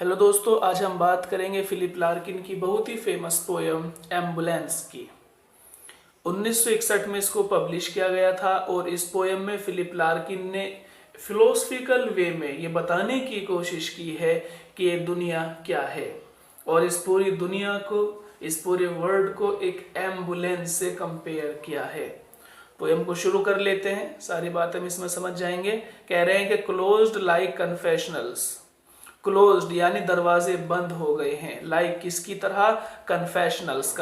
Hello दोस्तों, आज हम बात करेंगे फिलिप लार्किन की बहुत ही फेमस पोयम एम्बुलेंस की। 1961 में इसको पब्लिश किया गया था और इस पोयम में फिलिप लार्किन ने फिलोसफिकल वे में ये बताने की कोशिश की है कि ये दुनिया क्या है और इस पूरी दुनिया को, इस पूरे वर्ल्ड को एक एम्बुलेंस से कंपेयर किया है। पोयम को शुरू कर लेते हैं, सारी बातें हम इसमें समझ जाएंगे। कह रहे हैं कि क्लोज्ड लाइक कन्फेशनल्स, क्लोज्ड यानी दरवाजे बंद हो गए हैं, लाइक किसकी तरह, कन्फेशनल्स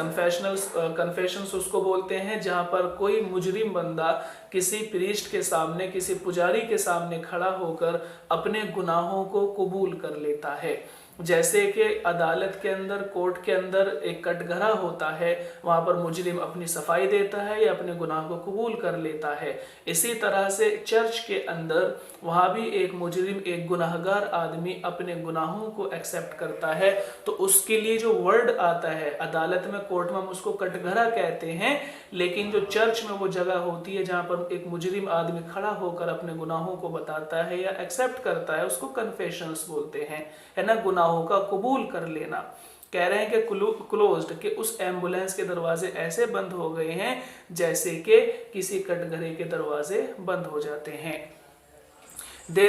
उसको बोलते हैं जहां पर कोई मुजरिम बंदा किसी प्रीस्ट के सामने, किसी पुजारी के सामने खड़ा होकर अपने गुनाहों को कबूल कर लेता है। जैसे कि अदालत के अंदर, कोर्ट के अंदर एक कटघरा होता है, वहां पर मुजरिम अपनी सफाई देता है या अपने गुनाह को कबूल कर लेता है। इसी तरह से चर्च के अंदर वहां भी एक मुजरिम, एक गुनाहगार आदमी अपने गुनाहों को एक्सेप्ट करता है, तो उसके लिए जो वर्ड आता है, अदालत में, कोर्ट में हम उसको कटघरा कहते हैं, लेकिन जो चर्च में वो जगह होती है जहां पर एक मुजरिम आदमी खड़ा होकर अपने गुनाहों को बताता है या एक्सेप्ट करता है, उसको कन्फेशंस बोलते हैं, है ना, गुनाहों का कबूल कर लेना। कह रहे हैं कि क्लोज्ड, कि उस एम्बुलेंस के दरवाजे ऐसे बंद हो गए हैं जैसे कि किसी कटघरे के दरवाजे बंद हो जाते हैं। दे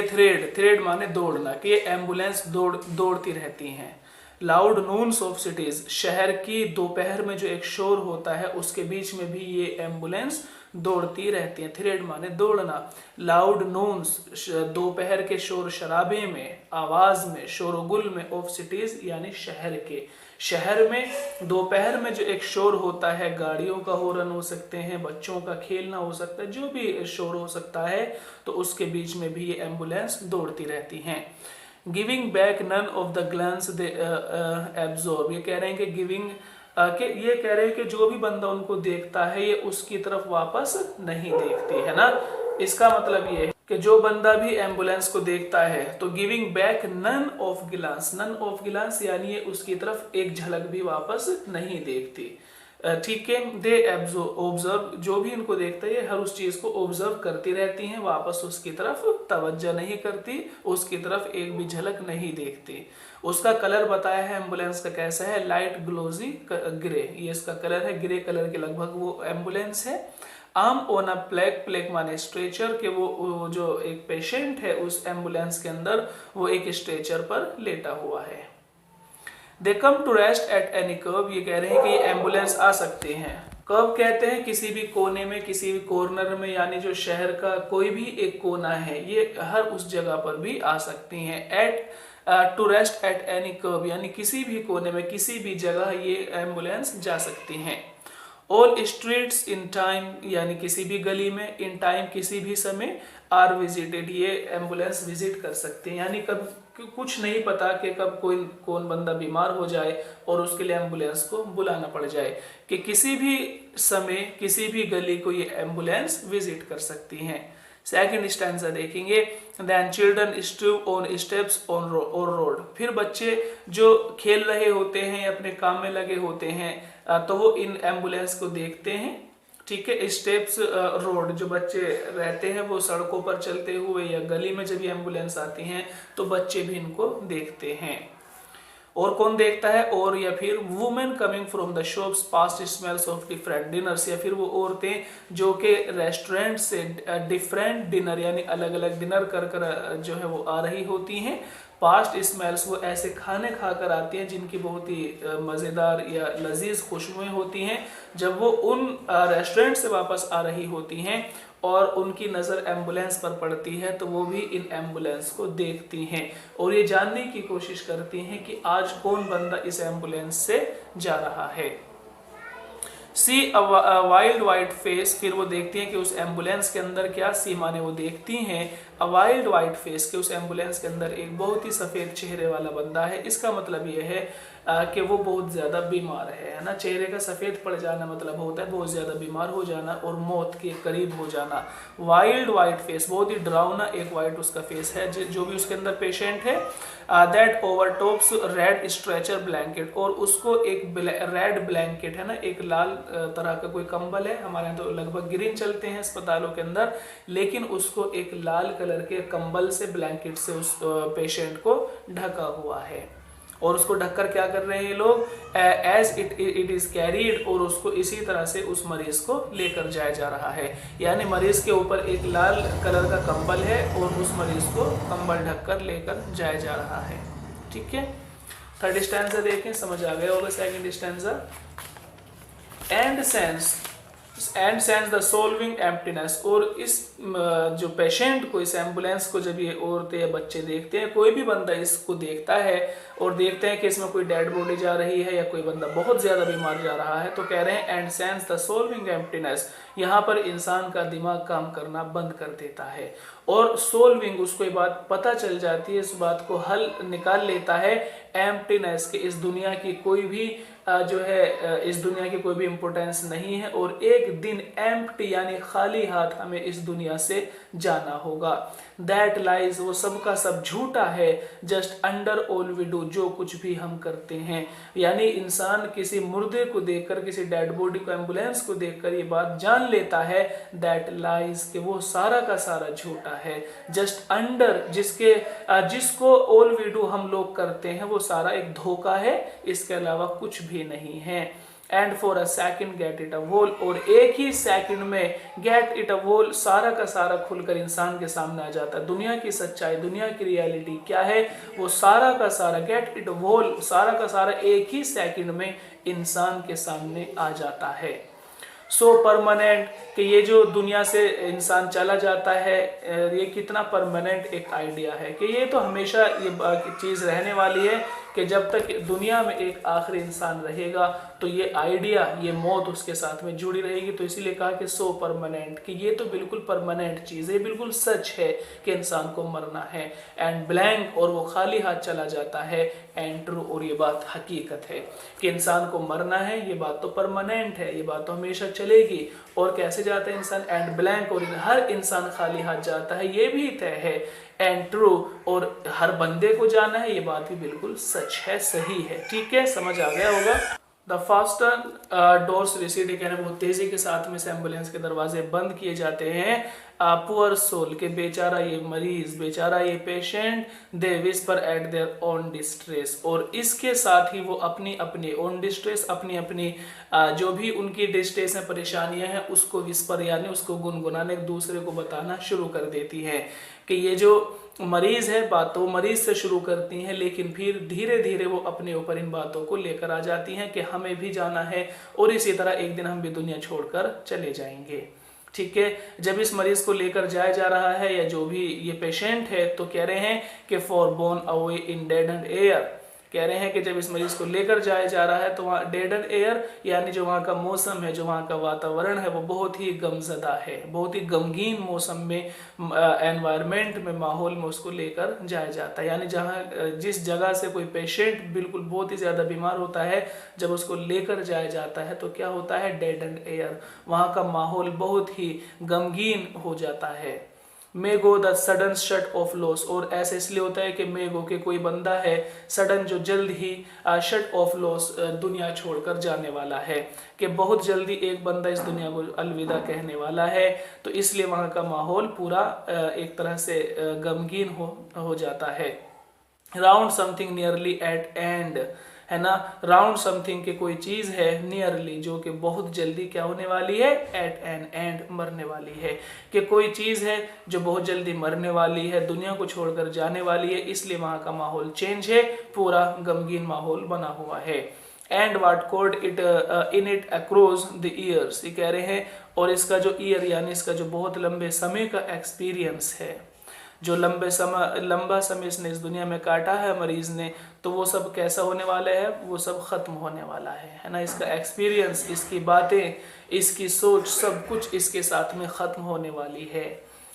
थ्रेड माने दौड़ना, कि ये एम्बुलेंस दौड़ती रहती हैं। लाउड नून्स ऑफ सिटीज, शहर की दोपहर में जो एक शोर होता है उसके बीच में भी ये एम्बुलेंस दौड़ती रहती है। थ्रेड माने दौड़ना। लाउड नून्स, दोपहर के शोर शराबे में, आवाज में, शोरगुल में, ऑफ सिटीज यानी शहर के, शहर में दोपहर में जो एक शोर होता है, गाड़ियों का हॉर्न हो सकते हैं, बच्चों का खेलना हो सकता है, जो भी शोर हो सकता है, तो उसके बीच में भी ये एम्बुलेंस दौड़ती रहती हैं। Giving back none of the glance they absorb, ये कह रहे हैं कि गिविंग कि ये कह रहे हैं कि जो भी बंदा उनको देखता है ये उसकी तरफ वापस नहीं देखती है ना। इसका मतलब ये है कि जो बंदा भी एम्बुलेंस को देखता है तो गिविंग बैक नन ऑफ गिलांस यानी ये उसकी तरफ एक झलक भी वापस नहीं देखती। ठीक है। दे ऑब्जर्व, जो भी इनको देखता है हर उस चीज को ऑब्जर्व करती रहती हैं, वापस उसकी तरफ तवज्जो नहीं करती, उसकी तरफ एक भी झलक नहीं देखती। उसका कलर बताया है एम्बुलेंस का कैसा है, लाइट ग्लोजी ग्रे, ये इसका कलर है, ग्रे कलर के लगभग वो एम्बुलेंस है। आर्म ऑन अ प्लेक माने स्ट्रेचर, के वो जो एक पेशेंट है उस एम्बुलेंस के अंदर, वो एक स्ट्रेचर पर लेटा हुआ है। They come to rest at any curve, ये कह रहे हैं कि ये एम्बुलेंस आ सकते हैं, कर्व कहते हैं किसी भी कोने में, किसी भी कॉर्नर में, यानी जो शहर का कोई भी एक कोना है, ये हर उस जगह पर भी आ सकती हैं। At to rest at any kerb यानी किसी भी कोने में, किसी भी जगह ये एम्बुलेंस जा सकती हैं। ऑल स्ट्रीट्स इन टाइम यानी किसी भी गली में, इन टाइम किसी भी समय, आर विजिटेड, ये एम्बुलेंस विजिट कर सकते हैं, यानी कब कुछ नहीं पता कि कब कौन बंदा बीमार हो जाए और उसके लिए एम्बुलेंस को बुलाना पड़ जाए, कि किसी भी समय, किसी भी गली को ये एम्बुलेंस विजिट कर सकती हैं। सेकंड स्टैंजा देखेंगे, then children strewn on steps on road, फिर बच्चे जो खेल रहे होते हैं, अपने काम में लगे होते हैं, तो वो इन एम्बुलेंस को देखते हैं। ठीक है। स्टेप्स रोड, जो बच्चे रहते हैं वो सड़कों पर चलते हुए या गली में जब ये एम्बुलेंस आती हैं तो बच्चे भी इनको देखते हैं। और कौन देखता है, और या फिर women coming from the shops past smells of different dinners, या फिर वो औरतें जो कि रेस्टोरेंट से डिफरेंट डिनर यानी अलग अलग डिनर कर जो है वो आ रही होती हैं। पास्ट स्मेल्स, वो ऐसे खाने खाकर आती हैं जिनकी बहुत ही मज़ेदार या लजीज खुशबुएं होती हैं। जब वो उन रेस्टोरेंट से वापस आ रही होती हैं और उनकी नज़र एम्बुलेंस पर पड़ती है तो वो भी इन एम्बुलेंस को देखती हैं और ये जानने की कोशिश करती हैं कि आज कौन बंदा इस एम्बुलेंस से जा रहा है। सी अ वाइल्ड वाइट फेस, फिर वो देखती हैं कि उस एम्बुलेंस के अंदर क्या, सी माने वो देखती हैं, अ वाइल्ड वाइट फेस, के उस एम्बुलेंस के अंदर एक बहुत ही सफ़ेद चेहरे वाला बंदा है। इसका मतलब ये है कि वो बहुत ज़्यादा बीमार है ना। चेहरे का सफ़ेद पड़ जाना मतलब होता है बहुत ज़्यादा बीमार हो जाना और मौत के करीब हो जाना। वाइल्ड वाइट फेस, बहुत ही डरावना एक वाइट उसका फेस है, जो भी उसके अंदर पेशेंट है। दैट ओवरटॉप्स रेड स्ट्रेचर ब्लैंकेट, और उसको एक रेड ब्लैंकेट है ना, एक लाल तरह का कोई कंबल है, हमारे यहाँ तो लगभग ग्रीन चलते हैं अस्पतालों के अंदर, लेकिन उसको एक लाल कलर के कंबल से, ब्लैंकेट से उस पेशेंट को ढका हुआ है। और उसको ढककर क्या कर रहे हैं ये लोग, एज इट इज कैरीड, और उसको इसी तरह से उस मरीज को लेकर जाया जा रहा है। यानी मरीज के ऊपर एक लाल कलर का कंबल है और उस मरीज को कंबल ढककर लेकर जाया जा रहा है। ठीक है, थर्ड स्टैंजा देखें, समझ आ गया होगा। Second stanza, and sense the solving emptiness, और इस जो पेशेंट को, इस एम्बुलेंस को जब ये औरतें या बच्चे देखते हैं, कोई भी बंदा इसको देखता है और देखते हैं कि इसमें कोई डेड बॉडी जा रही है या कोई बंदा बहुत ज़्यादा बीमार जा रहा है, तो कह रहे हैं and sense the solving emptiness, यहाँ पर इंसान का दिमाग काम करना बंद कर देता है। और सोल्विंग, उसको ये बात पता चल जाती है, इस बात को हल निकाल लेता है एम्प्टीनेस के, इस दुनिया की कोई भी जो है इस दुनिया की कोई भी इम्पोर्टेंस नहीं है और एक दिन एम्प्टी यानी खाली हाथ हमें इस दुनिया से जाना होगा। दैट लाइज, वो सब का सब झूठा है, just under all we do, जो कुछ भी हम करते हैं। यानी इंसान किसी मुर्दे को देखकर, किसी डेड बॉडी को, एम्बुलेंस को देखकर ये बात जान लेता है, दैट लाइज, कि वो सारा का सारा झूठा है, जस्ट अंडर, जिसको ऑल वी डू हम लोग करते हैं वो सारा एक धोखा है, इसके अलावा कुछ भी नहीं है। And for a second get it a whole, और एक ही सेकंड में गेट इट अ वोल, सारा का सारा खुलकर इंसान के सामने आ जाता है। दुनिया की सच्चाई, दुनिया की रियलिटी क्या है, वो सारा का सारा गेट इट अ वोल, सारा का सारा एक ही सेकंड में इंसान के सामने आ जाता है। सो परमानेंट, कि ये जो दुनिया से इंसान चला जाता है, ये कितना परमानेंट एक आइडिया है, कि ये तो हमेशा ये चीज़ रहने वाली है कि जब तक दुनिया में एक आखिरी इंसान रहेगा तो ये आइडिया, ये मौत उसके साथ में जुड़ी रहेगी। तो इसीलिए कहा कि सो परमानेंट, कि ये तो बिल्कुल परमानेंट चीज़ है, बिल्कुल सच है कि इंसान को मरना है। एंड ब्लैंक, और वो खाली हाथ चला जाता है। एंड ट्रू, और ये बात हकीकत है कि इंसान को मरना है, ये बात तो परमानेंट है, ये बात तो हमेशा चलेगी। और कैसे जाता है इंसान, एंड ब्लैंक, और हर इंसान खाली हाथ जाता है, ये भी तय है। एंड ट्रू, और हर बंदे को जाना है, ये बात भी बिल्कुल सच है, सही है। ठीक है, समझ आ गया होगा। द फास्टर डोर्स रिसीड, कहने बहुत तेजी के साथ में एम्बुलेंस के दरवाजे बंद किए जाते हैं। पुअर सोल, के बेचारा ये मरीज, बेचारा ये patient, they whisper eight their own distress, और इसके साथ ही वो अपनी अपनी ओन डिस्ट्रेस, अपनी अपनी जो भी उनकी डिस्ट्रेस में परेशानियां हैं उसको विस्पर यानी उसको गुनगुनाने, एक दूसरे को बताना शुरू कर देती है। कि ये जो मरीज है, बात तो मरीज से शुरू करती हैं, लेकिन फिर धीरे धीरे वो अपने ऊपर इन बातों को लेकर आ जाती हैं कि हमें भी जाना है और इसी तरह एक दिन हम भी दुनिया छोड़कर चले जाएंगे। ठीक है, जब इस मरीज को लेकर जाया जा रहा है या जो भी ये पेशेंट है, तो कह रहे हैं कि for borne away in dead and air, कह रहे हैं कि जब इस मरीज को लेकर जाया जा रहा है तो वहाँ डेड एंड एयर यानी जो वहाँ का मौसम है, जो वहाँ का वातावरण है, वो बहुत ही गमज़दा है, बहुत ही गमगीन मौसम में, एनवायरनमेंट में, माहौल में उसको लेकर जाया जाता है। यानी जहाँ जिस जगह से कोई पेशेंट बिल्कुल बहुत ही ज़्यादा बीमार होता है, जब उसको लेकर जाया जाता है तो क्या होता है, डेड एंड एयर, वहाँ का माहौल बहुत ही गमगीन हो जाता है। May go the sudden shut off loss, और ऐसे इसलिए होता है कि मे गो के कोई बंदा है, सडन जो जल्द ही, शट ऑफ लॉस दुनिया छोड़कर जाने वाला है, कि बहुत जल्दी एक बंदा इस दुनिया को अलविदा कहने वाला है। तो इसलिए वहाँ का माहौल पूरा एक तरह से गमगीन हो जाता है। Round something nearly at end, है ना, राउंड समथिंग के कोई चीज है, नियरली जो कि बहुत जल्दी क्या होने वाली है, एट एन एंड मरने वाली है, कि कोई चीज है जो बहुत जल्दी मरने वाली है, दुनिया को छोड़कर जाने वाली है, इसलिए वहां का माहौल चेंज है, पूरा गमगीन माहौल बना हुआ है। And what code it in it across the years, ये कह रहे हैं, और इसका जो ईयर यानी इसका जो बहुत लंबे समय का एक्सपीरियंस है, जो लंबा समय इसने इस दुनिया में काटा है मरीज ने, तो वो सब कैसा होने वाला है, वो सब खत्म होने वाला है ना। इसका एक्सपीरियंस, इसकी बातें, इसकी सोच, सब कुछ इसके साथ में खत्म होने वाली है।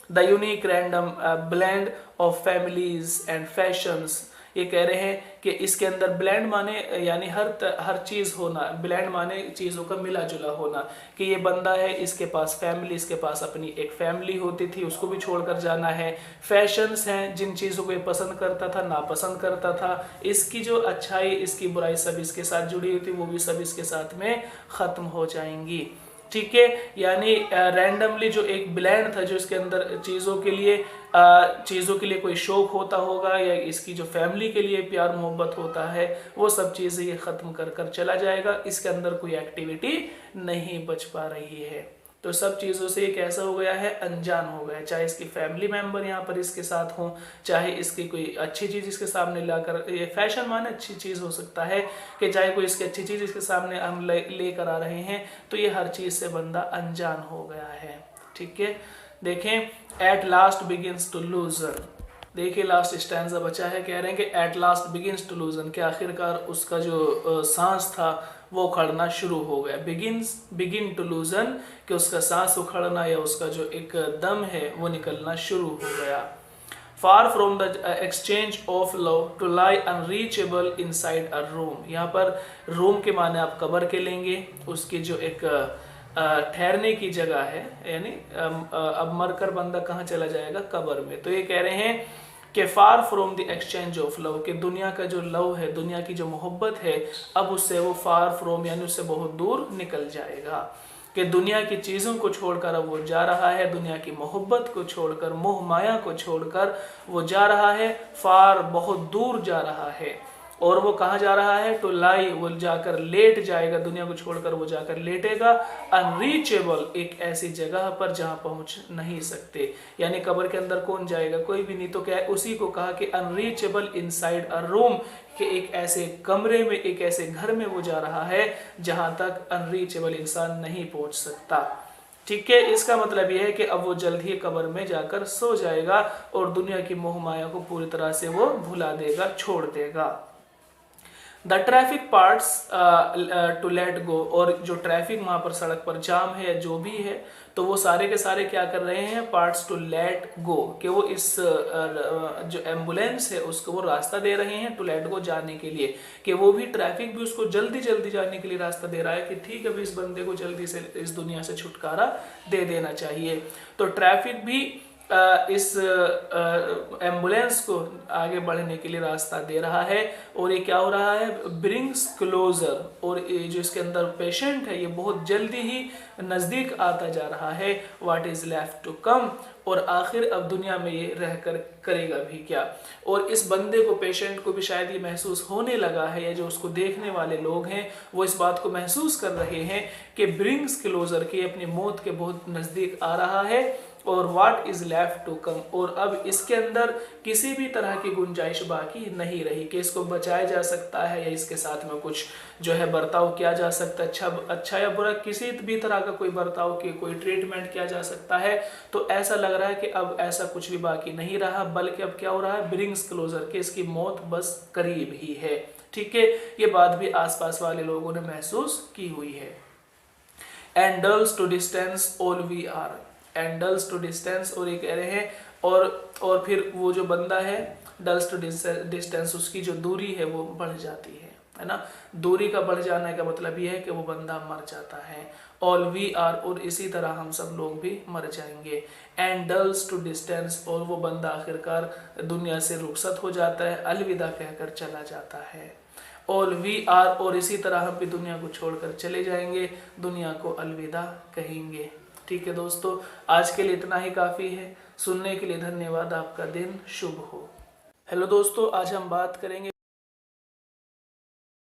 The unique random blend of families and fashions, ये कह रहे हैं कि इसके अंदर ब्लेंड माने यानी हर चीज़ होना, ब्लेंड माने चीज़ों का मिला जुला होना, कि ये बंदा है, इसके पास फैमिली, इसके पास अपनी एक फैमिली होती थी, उसको भी छोड़कर जाना है। फैशंस हैं, जिन चीज़ों को ये पसंद करता था, नापसंद करता था, इसकी जो अच्छाई, इसकी बुराई सब इसके साथ जुड़ी हुई थी, वो भी सब इसके साथ में ख़त्म हो जाएंगी। ठीक है। यानी रैंडमली जो एक ब्लैंड था, जो इसके अंदर चीज़ों के लिए कोई शौक होता होगा या इसकी जो फैमिली के लिए प्यार मोहब्बत होता है, वो सब चीज़ें ये ख़त्म कर कर चला जाएगा। इसके अंदर कोई एक्टिविटी नहीं बच पा रही है। तो सब चीज़ों से ये कैसा हो गया है, अनजान हो गया है। चाहे इसकी फैमिली मेम्बर यहाँ पर इसके साथ हों, चाहे इसकी कोई अच्छी चीज़ इसके सामने लाकर, ये फैशन माने अच्छी चीज़ हो सकता है कि चाहे कोई इसकी अच्छी चीज़ इसके सामने हम लेकर आ रहे हैं, तो ये हर चीज़ से बंदा अनजान हो गया है। ठीक है, देखें, at last begins to loosen. देखिए लास्ट स्टैंजा बचा है, कह रहे हैं कि at last begins to loosen, कि आखिरकार उसका जो सांस था वो उखड़ना शुरू हो गया। बिगिन टू लूजन, कि उसका सांस उखड़ना या उसका जो एक दम है वो निकलना शुरू हो गया। Far from the exchange of love to lie unreachable inside a room. यहाँ पर रूम के माने आप कब्र के लेंगे, उसकी जो एक ठहरने की जगह है, यानी अब मरकर बंदा कहाँ चला जाएगा, कब्र में। तो ये कह रहे हैं कि फार from the exchange of love, कि दुनिया का जो लव है, दुनिया की जो मोहब्बत है, अब उससे वो फार फ्रॉम यानी उससे बहुत दूर निकल जाएगा। कि दुनिया की चीज़ों को छोड़कर अब वो जा रहा है, दुनिया की मोहब्बत को छोड़कर, मोह माया को छोड़कर वो जा रहा है, फार बहुत दूर जा रहा है। और वो कहाँ जा रहा है, टू लाई, वो जाकर लेट जाएगा, दुनिया को छोड़कर वो जाकर लेटेगा, अनरीचेबल, एक ऐसी जगह पर जहाँ पहुँच नहीं सकते। यानी कब्र के अंदर कौन जाएगा, कोई भी नहीं। तो क्या है, उसी को कहा कि अनरीचेबल इनसाइड अ रूम, कि एक ऐसे कमरे में, एक ऐसे घर में वो जा रहा है जहाँ तक अनरीचेबल इंसान नहीं पहुँच सकता। ठीक है, इसका मतलब यह है कि अब वो जल्द ही कब्र में जाकर सो जाएगा और दुनिया की मोह माया को पूरी तरह से वो भुला देगा, छोड़ देगा। The traffic parts to let go, और जो ट्रैफिक वहाँ पर सड़क पर जाम है जो भी है, तो वो सारे के सारे क्या कर रहे हैं, पार्ट्स टू लेट गो, कि वो इस जो एम्बुलेंस है उसको वो रास्ता दे रहे हैं टू लेट गो, जाने के लिए, कि वो भी ट्रैफिक भी उसको जल्दी जल्दी जाने के लिए रास्ता दे रहा है कि ठीक है, अभी इस बंदे को जल्दी से इस दुनिया से छुटकारा दे देना चाहिए। तो ट्रैफिक भी इस एम्बुलेंस को आगे बढ़ने के लिए रास्ता दे रहा है। और ये क्या हो रहा है, ब्रिंग्स क्लोजर, और ये जो इसके अंदर पेशेंट है ये बहुत जल्दी ही नज़दीक आता जा रहा है, what is left to come, और आखिर अब दुनिया में ये रहकर करेगा भी क्या। और इस बंदे को, पेशेंट को भी शायद ये महसूस होने लगा है, या जो उसको देखने वाले लोग हैं वो इस बात को महसूस कर रहे हैं कि ब्रिंग्स क्लोजर, के अपनी मौत के बहुत नज़दीक आ रहा है, और what is left to come, और अब इसके अंदर किसी भी तरह की गुंजाइश बाकी नहीं रही कि इसको बचाया जा सकता है या इसके साथ में कुछ जो है बर्ताव किया जा सकता है, अच्छा या बुरा, किसी भी तरह का कोई बर्ताव की कोई ट्रीटमेंट किया जा सकता है। तो ऐसा लग रहा है कि अब ऐसा कुछ भी बाकी नहीं रहा, बल्कि अब क्या हो रहा है, ब्रिंग्स क्लोजर, के इसकी मौत बस करीब ही है। ठीक है, ये बात भी आसपास वाले लोगों ने महसूस की हुई है। Endless to distance all we are, endless to distance, और ये कह रहे हैं और फिर वो जो बंदा है, डल्स टू डिस्टेंस, उसकी जो दूरी है वो बढ़ जाती है ना। दूरी का बढ़ जाने का मतलब ये है कि वो बंदा मर जाता है। ऑल वी आर, और इसी तरह हम सब लोग भी मर जाएंगे। एंड डल्स टू डिस्टेंस, और वो बंदा आखिरकार दुनिया से रुखसत हो जाता है, अलविदा कहकर चला जाता है। ऑल वी आर, और इसी तरह हम भी दुनिया को छोड़कर चले जाएंगे, दुनिया को अलविदा कहेंगे। ठीक है दोस्तों, आज के लिए इतना ही काफ़ी है। सुनने के लिए धन्यवाद, आपका दिन शुभ हो। हेलो दोस्तों, आज हम बात करेंगे